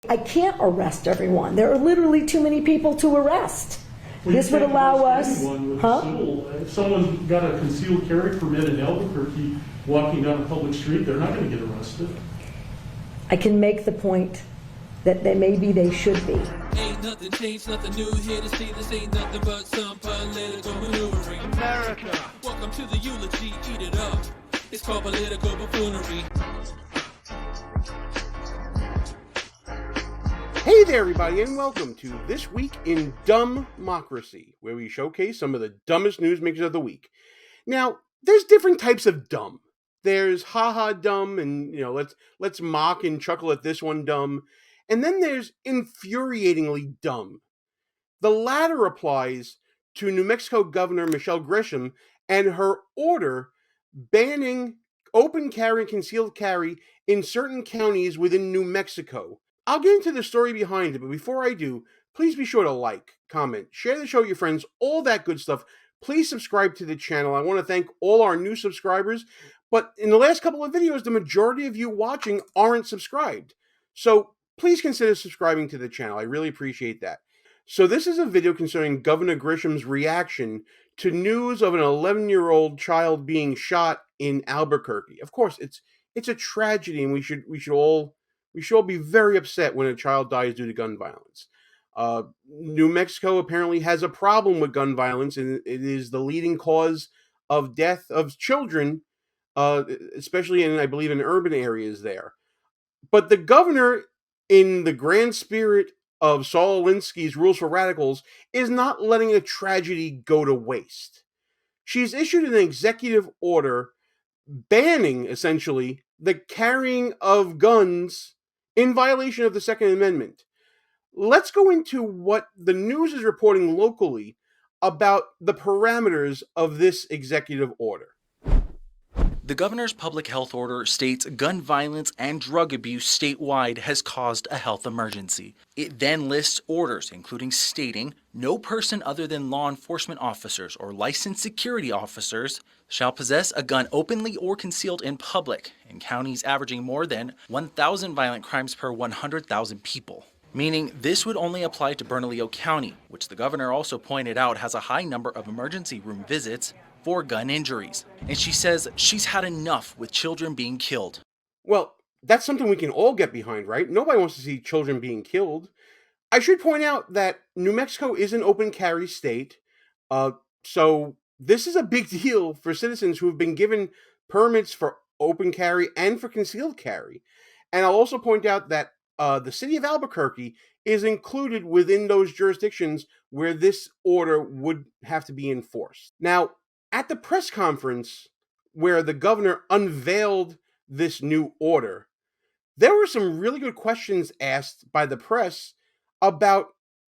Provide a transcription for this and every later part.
I can't arrest everyone. There are literally too many people to arrest. Well, this would allow us, If someone's got a concealed carry permit in Albuquerque walking down a public street, they're not going to get arrested. I can make the point that maybe they should be. Ain't nothing changed, nothing new here to see. This ain't nothing but some political maneuvering. America, welcome to the eulogy, eat it up. It's called political buffoonery. Hey there, everybody, and welcome to This Week in DUMBmocracy, where we showcase some of the dumbest newsmakers of the week. Now, there's different types of dumb. There's haha dumb, and let's mock and chuckle at this one dumb. And then there's infuriatingly dumb. The latter applies to New Mexico Governor Michelle Grisham and her order banning open carry and concealed carry in certain counties within New Mexico. I'll get into the story behind it, but before I do, please be sure to like, comment, share the show with your friends, all that good stuff. Please subscribe to the channel. I want to thank all our new subscribers, but in the last couple of videos, the majority of you watching aren't subscribed. So please consider subscribing to the channel. I really appreciate that. So this is a video concerning Governor Grisham's reaction to news of an 11-year-old child being shot in Albuquerque. Of course, it's a tragedy, and we should all be very upset when a child dies due to gun violence. New Mexico apparently has a problem with gun violence, and it is the leading cause of death of children, especially I believe, in urban areas there. But the governor, in the grand spirit of Saul Alinsky's Rules for Radicals, is not letting a tragedy go to waste. She's issued an executive order banning, essentially, the carrying of guns in violation of the Second Amendment. Let's go into what the news is reporting locally about the parameters of this executive order. The governor's public health order states gun violence and drug abuse statewide has caused a health emergency. It then lists orders, including stating no person other than law enforcement officers or licensed security officers shall possess a gun openly or concealed in public in counties averaging more than 1,000 violent crimes per 100,000 people. Meaning this would only apply to Bernalillo County, which the governor also pointed out has a high number of emergency room visits for gun injuries. And she says she's had enough with children being killed. Well, that's something we can all get behind, right? Nobody wants to see children being killed. I should point out that New Mexico is an open carry state, so this is a big deal for citizens who have been given permits for open carry and for concealed carry. And I'll also point out that the city of Albuquerque is included within those jurisdictions where this order would have to be enforced. Now, at the press conference where the governor unveiled this new order, there were some really good questions asked by the press about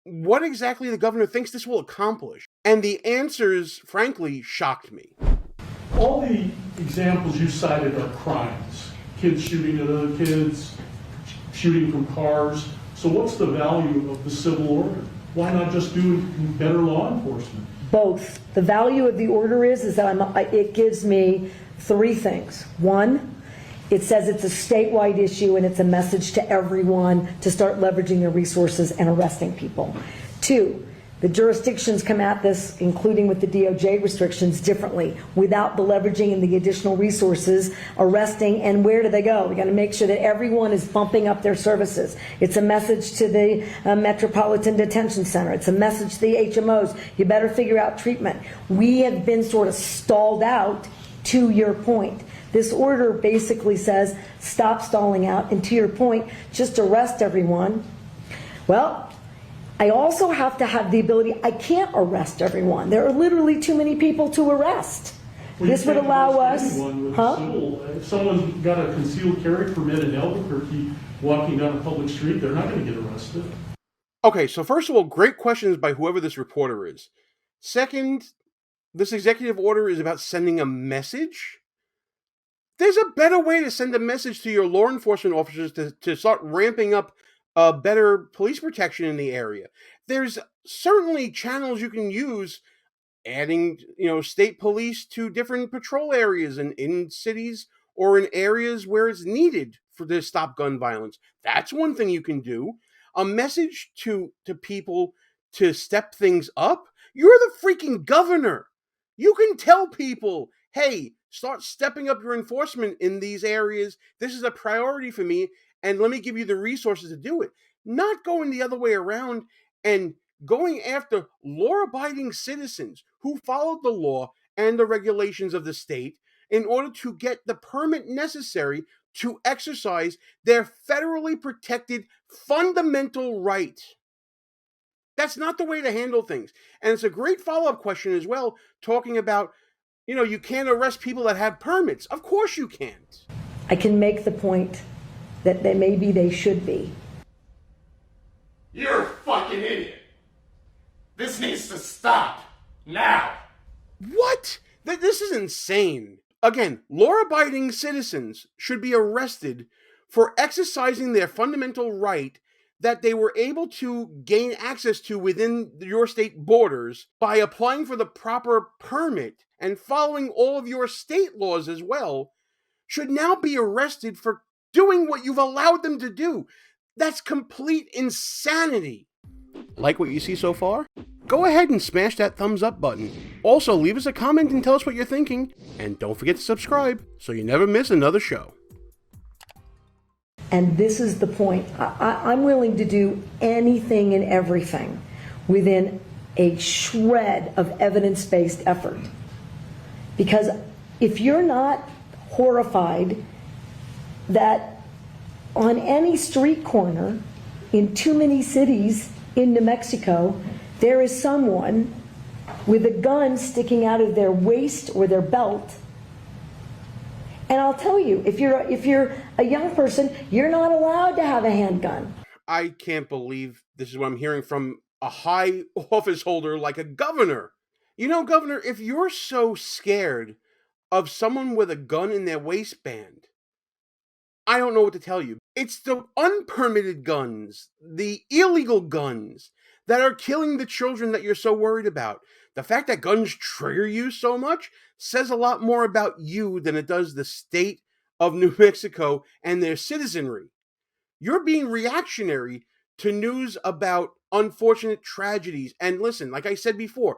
what exactly the governor thinks this will accomplish. And the answers, frankly, shocked me. All the examples you cited are crimes. Kids shooting at other kids, shooting from cars. So what's the value of the civil order? Why not just do better law enforcement? Both. The value of the order is that it gives me three things. One, it says it's a statewide issue and it's a message to everyone to start leveraging their resources and arresting people. Two, the jurisdictions come at this, including with the DOJ restrictions, differently, without the leveraging and the additional resources, arresting, and where do they go? We got to make sure that everyone is bumping up their services. It's a message to the Metropolitan Detention Center. It's a message to the HMOs. You better figure out treatment. We have been sort of stalled out, to your point. This order basically says, stop stalling out, and to your point, just arrest everyone. Well, I also have to have the ability, I can't arrest everyone. There are literally too many people to arrest. Well, this would allow us, if someone's got a concealed carry permit in Albuquerque walking down a public street, they're not going to get arrested. Okay, so first of all, great questions by whoever this reporter is. Second, this executive order is about sending a message. There's a better way to send a message to your law enforcement officers to start ramping up better police protection in the area. There's certainly channels you can use, adding state police to different patrol areas and in cities or in areas where it's needed to stop gun violence. That's one thing you can do. A message to people to step things up. You're the freaking governor. You can tell people, hey, start stepping up your enforcement in these areas. This is a priority for me, and let me give you the resources to do it. Not going the other way around and going after law-abiding citizens who followed the law and the regulations of the state in order to get the permit necessary to exercise their federally protected fundamental right. That's not the way to handle things. And it's a great follow-up question as well, talking about, you can't arrest people that have permits. Of course you can't. I can make the point that maybe they should be. You're a fucking idiot. This needs to stop. Now. What? This is insane. Again, law-abiding citizens should be arrested for exercising their fundamental right that they were able to gain access to within your state borders by applying for the proper permit and following all of your state laws as well, should now be arrested for doing what you've allowed them to do. That's complete insanity. Like what you see so far? Go ahead and smash that thumbs up button. Also, leave us a comment and tell us what you're thinking. And don't forget to subscribe so you never miss another show. And this is the point. I'm willing to do anything and everything within a shred of evidence-based effort. Because if you're not horrified that on any street corner in too many cities in New Mexico, there is someone with a gun sticking out of their waist or their belt. And I'll tell you, if you're a young person, you're not allowed to have a handgun. I can't believe this is what I'm hearing from a high office holder like a governor. Governor, if you're so scared of someone with a gun in their waistband, I don't know what to tell you. It's the unpermitted guns, the illegal guns that are killing the children that you're so worried about. The fact that guns trigger you so much says a lot more about you than it does the state of New Mexico and their citizenry. You're being reactionary to news about unfortunate tragedies. And listen, like I said before,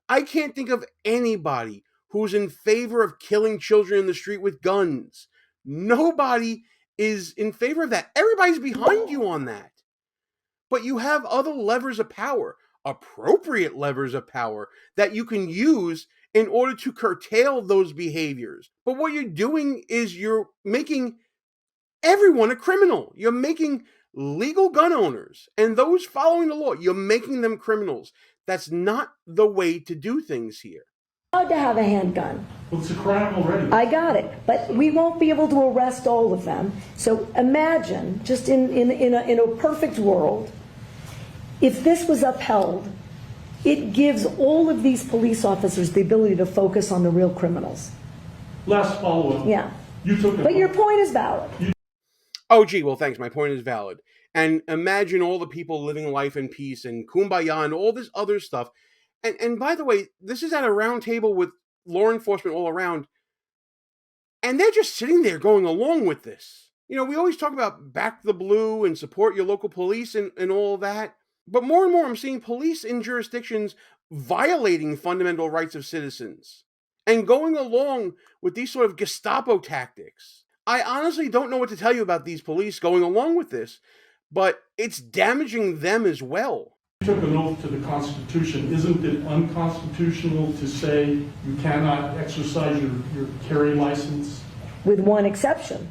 I can't think of anybody who's in favor of killing children in the street with guns. Nobody is in favor of that. Everybody's behind you on that. But you have other levers of power, appropriate levers of power, that you can use in order to curtail those behaviors. But what you're doing is you're making everyone a criminal. You're making legal gun owners and those following the law, you're making them criminals. That's not the way to do things here. Allowed to have a handgun. Well, it's a crime already. I got it, but we won't be able to arrest all of them. So imagine, just in a perfect world, if this was upheld, it gives all of these police officers the ability to focus on the real criminals. Last follow-up. Yeah. But your point is valid. Oh, gee, well, thanks. My point is valid. And imagine all the people living life in peace and kumbaya and all this other stuff. And by the way, this is at a round table with law enforcement all around. And they're just sitting there going along with this. We always talk about back the blue and support your local police and all that. But more and more, I'm seeing police in jurisdictions violating fundamental rights of citizens and going along with these sort of Gestapo tactics. I honestly don't know what to tell you about these police going along with this, but it's damaging them as well. You took an oath to the Constitution. Isn't it unconstitutional to say you cannot exercise your carry license? With one exception,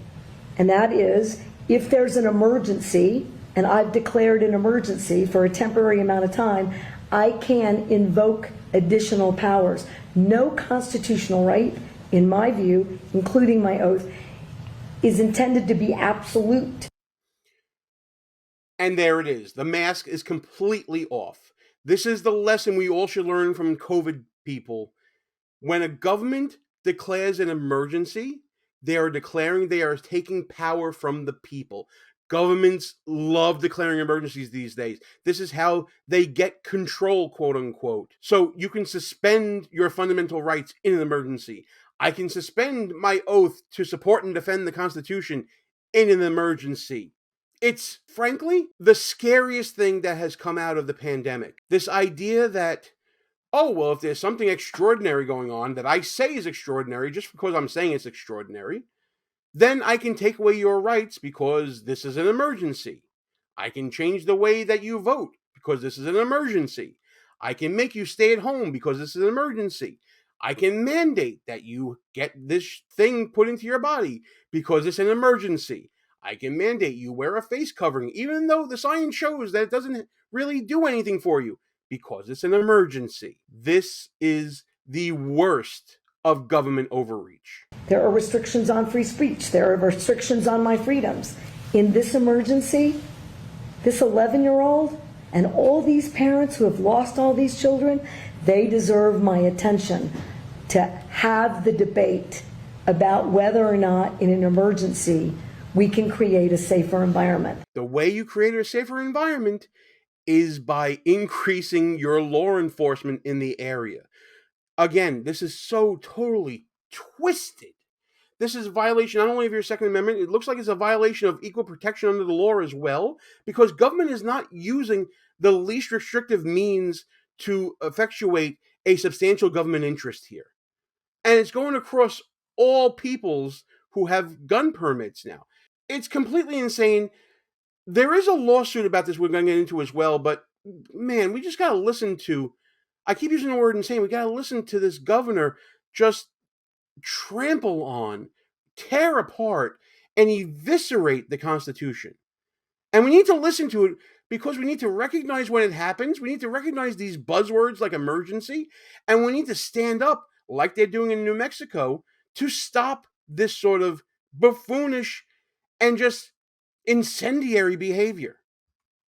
and that is if there's an emergency, and I've declared an emergency for a temporary amount of time, I can invoke additional powers. No constitutional right, in my view, including my oath, is intended to be absolute. And there it is. The mask is completely off. This is the lesson we all should learn from COVID people. When a government declares an emergency, they are declaring they are taking power from the people. Governments love declaring emergencies these days. This is how they get control, quote unquote. So you can suspend your fundamental rights in an emergency. I can suspend my oath to support and defend the Constitution in an emergency. It's, frankly, the scariest thing that has come out of the pandemic. This idea that, oh, well, if there's something extraordinary going on that I say is extraordinary just because I'm saying it's extraordinary, then I can take away your rights because this is an emergency. I can change the way that you vote because this is an emergency. I can make you stay at home because this is an emergency. I can mandate that you get this thing put into your body because it's an emergency. I can mandate you wear a face covering, even though the science shows that it doesn't really do anything for you, because it's an emergency. This is the worst of government overreach. There are restrictions on free speech. There are restrictions on my freedoms. In this emergency, this 11-year-old and all these parents who have lost all these children, they deserve my attention to have the debate about whether or not in an emergency we can create a safer environment. The way you create a safer environment is by increasing your law enforcement in the area. Again, this is so totally twisted. This is a violation not only of your Second Amendment, it looks like it's a violation of equal protection under the law as well, because government is not using the least restrictive means to effectuate a substantial government interest here. And it's going across all peoples who have gun permits now. It's completely insane. There is a lawsuit about this we're going to get into as well, but man, we just got to listen to, I keep using the word insane, we got to listen to this governor just trample on, tear apart, and eviscerate the Constitution. And we need to listen to it because we need to recognize when it happens. We need to recognize these buzzwords like emergency, and we need to stand up like they're doing in New Mexico to stop this sort of buffoonish and just incendiary behavior.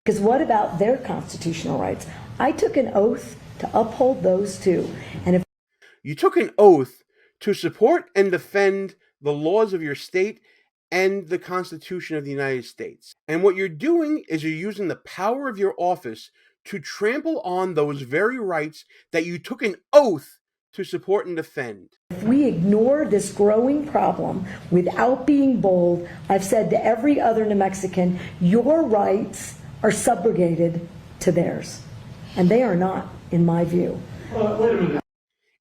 Because what about their constitutional rights? I took an oath to uphold those too. And if you took an oath to support and defend the laws of your state and the Constitution of the United States. And what you're doing is you're using the power of your office to trample on those very rights that you took an oath to support and defend. If we ignore this growing problem without being bold, I've said to every other New Mexican, your rights are subrogated to theirs. And they are not, in my view. Wait a minute.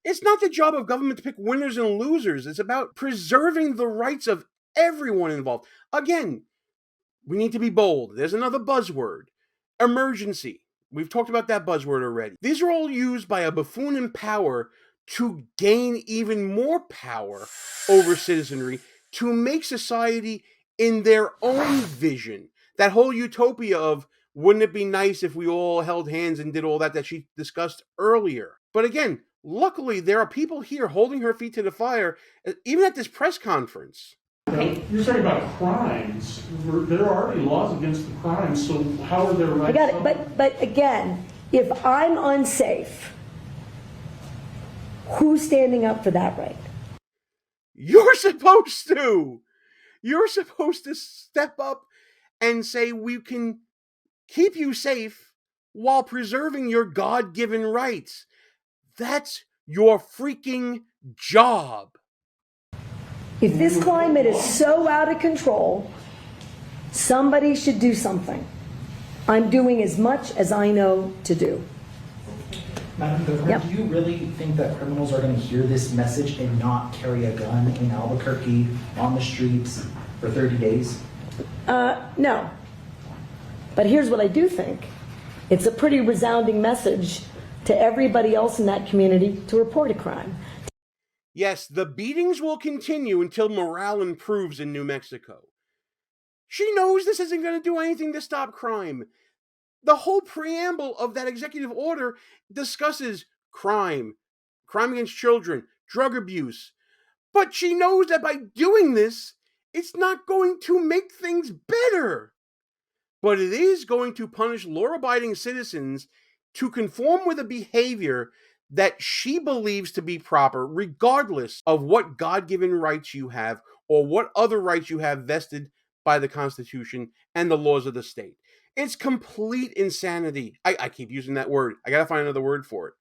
It's not the job of government to pick winners and losers. It's about preserving the rights of everyone involved. Again, we need to be bold. There's another buzzword. Emergency. We've talked about that buzzword already. These are all used by a buffoon in power to gain even more power over citizenry, to make society in their own vision. That whole utopia of, wouldn't it be nice if we all held hands and did all that she discussed earlier. But again, luckily there are people here holding her feet to the fire, even at this press conference. You're saying about crimes. There are already laws against the crimes, so how are their rights? I got it, but again, if I'm unsafe, who's standing up for that right? You're supposed to. You're supposed to step up and say we can keep you safe while preserving your God-given rights. That's your freaking job. If this climate is so out of control, somebody should do something. I'm doing as much as I know to do. Madam Governor, Yep. do you really think that criminals are going to hear this message and not carry a gun in Albuquerque on the streets for 30 days? No. But here's what I do think. It's a pretty resounding message to everybody else in that community to report a crime. Yes, the beatings will continue until morale improves in New Mexico. She knows this isn't going to do anything to stop crime. The whole preamble of that executive order discusses crime against children, drug abuse. But she knows that by doing this, it's not going to make things better. But it is going to punish law-abiding citizens to conform with a behavior that she believes to be proper, regardless of what God-given rights you have or what other rights you have vested by the Constitution and the laws of the state. It's complete insanity. I keep using that word. I gotta find another word for it.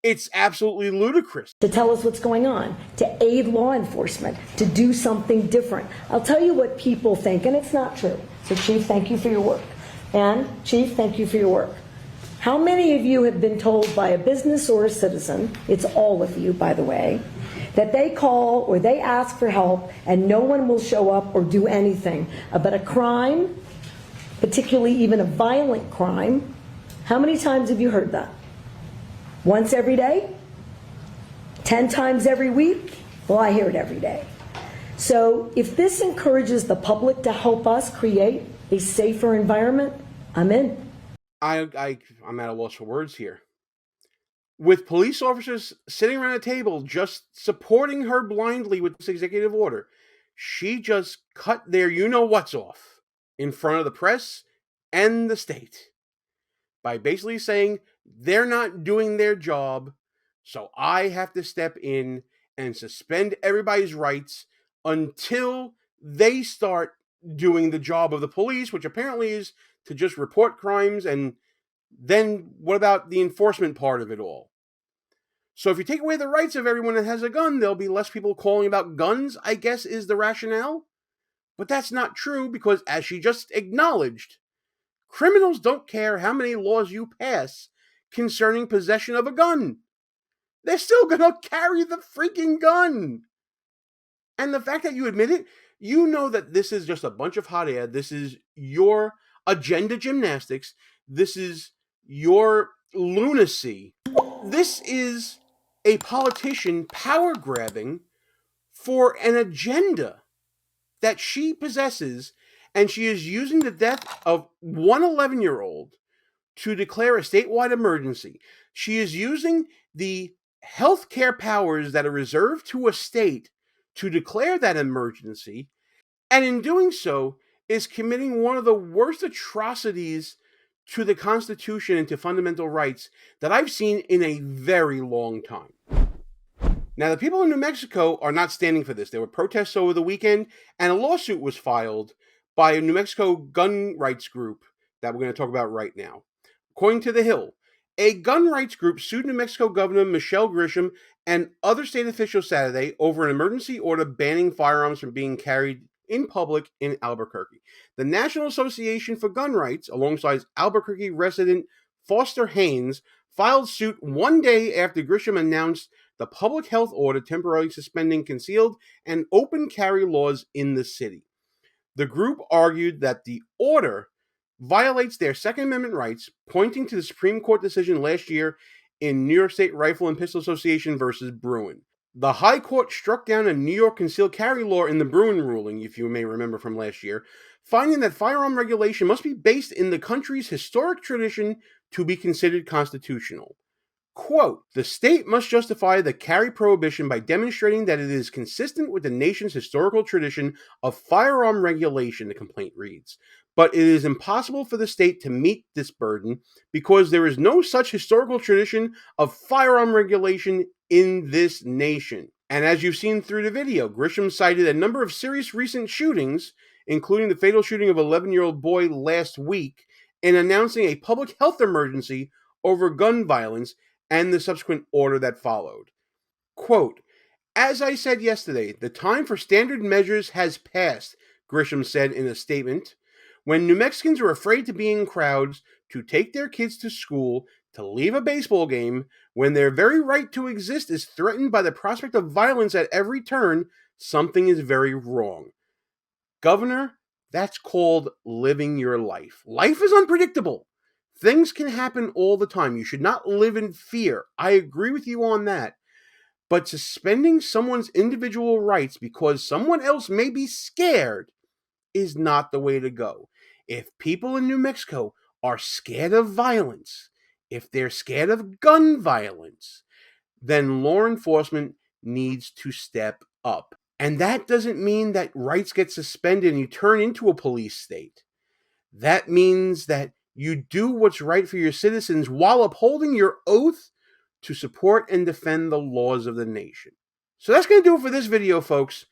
It's absolutely ludicrous. To tell us what's going on, to aid law enforcement, to do something different. I'll tell you what people think, and it's not true. So Chief, thank you for your work. And Chief, thank you for your work. How many of you have been told by a business or a citizen, it's all of you, by the way, that they call or they ask for help and no one will show up or do anything about a crime, particularly even a violent crime? How many times have you heard that? Once every day? 10 times every week? Well, I hear it every day. So if this encourages the public to help us create a safer environment, I'm in. I'm at a loss for words here. With police officers sitting around a table just supporting her blindly with this executive order, she just cut their you-know-whats off in front of the press and the state by basically saying they're not doing their job, so I have to step in and suspend everybody's rights until they start doing the job of the police, which apparently is to just report crimes, and then what about the enforcement part of it all? So if you take away the rights of everyone that has a gun, there'll be less people calling about guns, I guess is the rationale. But that's not true because, as she just acknowledged, criminals don't care how many laws you pass concerning possession of a gun. They're still gonna carry the freaking gun. And the fact that you admit it, you know that this is just a bunch of hot air. This is your agenda gymnastics. This is your lunacy. This is a politician power grabbing for an agenda that she possesses, and she is using the death of one 11-year-old to declare a statewide emergency. She is using the healthcare powers that are reserved to a state to declare that emergency, and in doing so is committing one of the worst atrocities to the Constitution and to fundamental rights that I've seen in a very long time. Now, the people in New Mexico are not standing for this. There were protests over the weekend, and a lawsuit was filed by a New Mexico gun rights group that we're going to talk about right now. According to The Hill, a gun rights group sued New Mexico Governor Michelle Grisham and other state officials Saturday over an emergency order banning firearms from being carried in public in Albuquerque. The National Association for Gun Rights, alongside Albuquerque resident Foster Haynes, filed suit one day after Grisham announced the public health order temporarily suspending concealed and open carry laws in the city. The group argued that the order violates their Second Amendment rights, pointing to the Supreme Court decision last year in New York State Rifle and Pistol Association versus Bruin. The High Court struck down a New York concealed carry law in the Bruin ruling, if you may remember from last year, finding that firearm regulation must be based in the country's historic tradition to be considered constitutional. Quote, the state must justify the carry prohibition by demonstrating that it is consistent with the nation's historical tradition of firearm regulation, the complaint reads. But it is impossible for the state to meet this burden because there is no such historical tradition of firearm regulation in this nation. And as you've seen through the video, Grisham cited a number of serious recent shootings, including the fatal shooting of an 11-year-old boy last week, in announcing a public health emergency over gun violence and the subsequent order that followed. Quote, as I said yesterday, the time for standard measures has passed, Grisham said in a statement. When New Mexicans are afraid to be in crowds, to take their kids to school, to leave a baseball game, when their very right to exist is threatened by the prospect of violence at every turn, something is very wrong. Governor, that's called living your life. Life is unpredictable. Things can happen all the time. You should not live in fear. I agree with you on that. But suspending someone's individual rights because someone else may be scared is not the way to go. If people in New Mexico are scared of violence, if they're scared of gun violence, then law enforcement needs to step up. And that doesn't mean that rights get suspended and you turn into a police state. That means that you do what's right for your citizens while upholding your oath to support and defend the laws of the nation. So that's going to do it for this video, folks.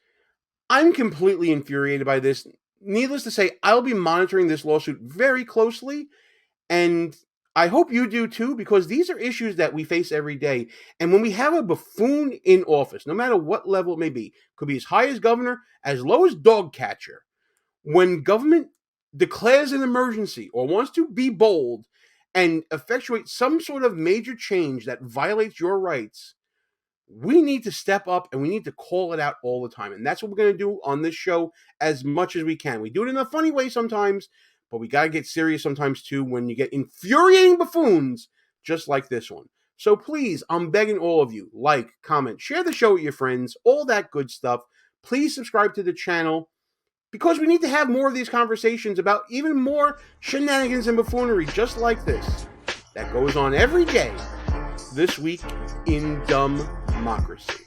I'm completely infuriated by this. Needless to say, I'll be monitoring this lawsuit very closely, and I hope you do too, because these are issues that we face every day. And when we have a buffoon in office, no matter what level it may be, could be as high as governor, as low as dog catcher, when government declares an emergency or wants to be bold and effectuate some sort of major change that violates your rights, we need to step up and we need to call it out all the time. And that's what we're going to do on this show as much as we can. We do it in a funny way sometimes, but we got to get serious sometimes too when you get infuriating buffoons just like this one. So please, I'm begging all of you, like, comment, share the show with your friends, all that good stuff. Please subscribe to the channel, because we need to have more of these conversations about even more shenanigans and buffoonery just like this that goes on every day this week in DUMBmocracy.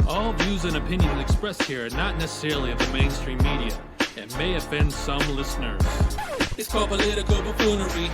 All views and opinions expressed here are not necessarily of the mainstream media and may offend some listeners. It's called political buffoonery.